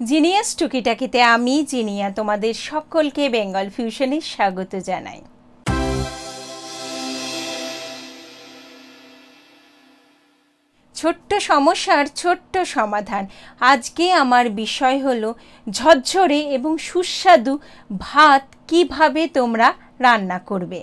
Genius টুকি টাকিতে আমি জিনিয়া তোমাদের সকলকে বেঙ্গল ফিউশনে স্বাগত জানাই। ছোট্ট সমস্যার ছোট্ট সমাধান। আজকে আমার বিষয় হলো ঝরঝরে এবং সুস্বাদু ভাত কিভাবে তোমরা রান্না করবে।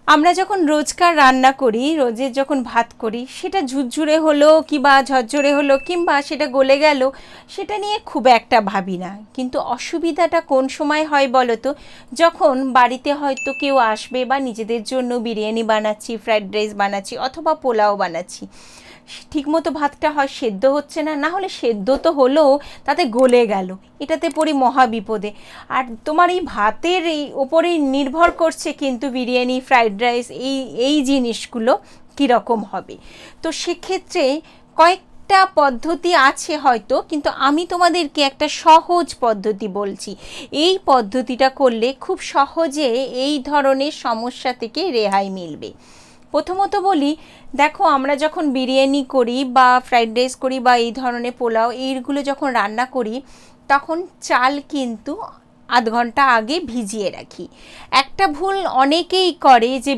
আমরা যখন রোজকার রান্না করি, রোজের যখন ভাত করি, সেটা ঝুরঝুরে হলো কিংবা ঝরঝরে হলো কিংবা সেটা গলে গেল, সেটা নিয়ে খুব একটা ভাবি না। কিন্তু অসুবিধাটা কোন সময় হয় বলো তো? যখন বাড়িতে হয়তো কেউ আসবে বা নিজেদের জন্য বিরিয়ানি বানাচ্ছি, ফ্রাইড রাইস বানাচ্ছি অথবা পোলাও বানাচ্ছি, ঠিকমতো ভাতটা হয় সেদ্ধ হচ্ছে না, না হলে সেদ্ধ তো হলেও তাতে গলে গেল, এটাতে পড়ি মহা বিপদে। আর তোমার এই ভাতের এই ওপরেই নির্ভর করছে কিন্তু বিরিয়ানি, ফ্রাইড রাইস এই জিনিসগুলো কীরকম হবে। তো সেক্ষেত্রে কয়েকটা পদ্ধতি আছে হয়তো, কিন্তু আমি তোমাদেরকে একটা সহজ পদ্ধতি বলছি। এই পদ্ধতিটা করলে খুব সহজে এই ধরনের সমস্যা থেকে রেহাই মিলবে। প্রথমত বলি, দেখো আমরা যখন বিরিয়ানি করি বা ফ্রাইড রাইস করি বা এই ধরনের পোলাও এইগুলো যখন রান্না করি, তখন চাল কিন্তু আধ ঘন্টা আগে ভিজিয়ে রাখি। একটা ভুল অনেকেই করে যে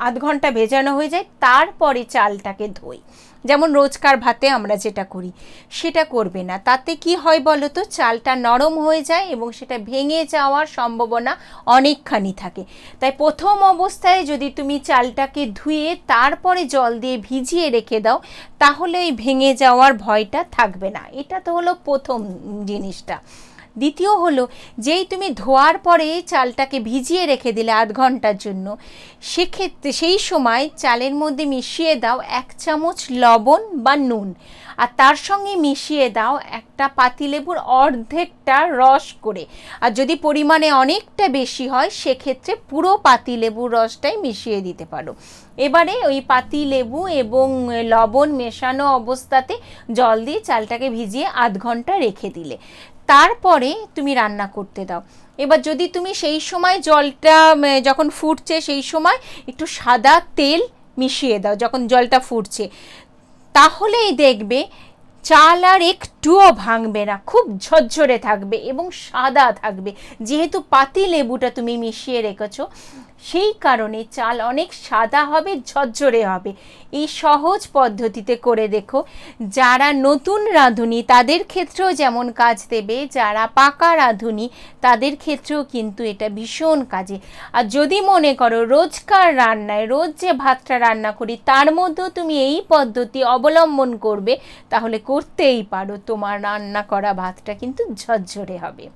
আধ ঘন্টা ভেজানো হয়ে যায়, তারপরে চালটাকে ধোই। যেমন রোজকার ভাতে আমরা যেটা করি, সেটা করবে না। তাতে কি হয় বলো তো? চালটা নরম হয়ে যায় এবং সেটা ভেঙে যাওয়ার সম্ভাবনা অনেকখানি থাকে। তাই প্রথম অবস্থায় যদি তুমি চালটাকে ধুয়ে তারপরে জল দিয়ে ভিজিয়ে রেখে দাও, তাহলে ওই ভেঙে যাওয়ার ভয়টা থাকবে না। এটা তো হলো প্রথম জিনিসটা। দ্বিতীয় হলো, যেই তুমি ধোয়ার পরে চালটাকে ভিজিয়ে রেখে দিলে আধ ঘন্টার জন্য, সেক্ষেত্রে সেই সময় চালের মধ্যে মিশিয়ে দাও 1 চামচ লবণ বা নুন, আর তার সঙ্গে মিশিয়ে দাও একটা পাতিলেবুর অর্ধেকটা রস করে। আর যদি পরিমাণে অনেকটা বেশি হয়, সেক্ষেত্রে পুরো পাতিলেবুর রসটাই মিশিয়ে দিতে পারো। এবারে ওই পাতিলেবু এবং লবণ মেশানো অবস্থাতে জল দিয়ে চালটাকে ভিজিয়ে আধ ঘন্টা রেখে দিলে, তারপরে তুমি রান্না করতে দাও। এবার যদি তুমি সেই সময় জলটা যখন ফুটছে সেই সময় একটু সাদা তেল মিশিয়ে দাও যখন জলটা ফুটছে, তাহলেই দেখবে চাল আর একটুও ভাঙবে না, খুব ঝরঝরে থাকবে এবং সাদা থাকবে। যেহেতু পাতিলেবুটা তুমি মিশিয়ে রেখেছো, সেই কারণে চাল অনেক সাদা হবে, ঝরঝরে হবে। এই সহজ পদ্ধতিতে করে দেখো। যারা নতুন রাঁধুনি তাদের ক্ষেত্রেও যেমন কাজ দেবে, যারা পাকা রাঁধুনি তাদের ক্ষেত্রেও কিন্তু এটা ভীষণ কাজে। আর যদি মনে করো রোজকার রান্নায়, রোজ যে ভাতটা রান্না করি তার মধ্যেও তুমি এই পদ্ধতি অবলম্বন করবে, তাহলে করতেই পারো, তোমার রান্না করা ভাতটা কিন্তু ঝরঝরে হবে।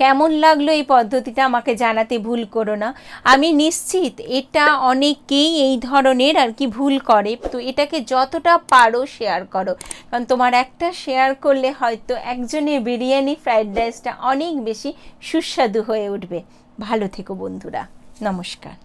কেমন লাগলো এই পদ্ধতিটা আমাকে জানাতে ভুল করো না। আমি নিশ্চিত এটা অনেকেই এই ধরনের আর কি ভুল করে, তো এটাকে যতটা পারো শেয়ার করো, কারণ তোমার একটা শেয়ার করলে হয়তো একজনের বিরিয়ানি, ফ্রাইড রাইসটা অনেক বেশি সুস্বাদু হয়ে উঠবে। ভালো থেকো বন্ধুরা, নমস্কার।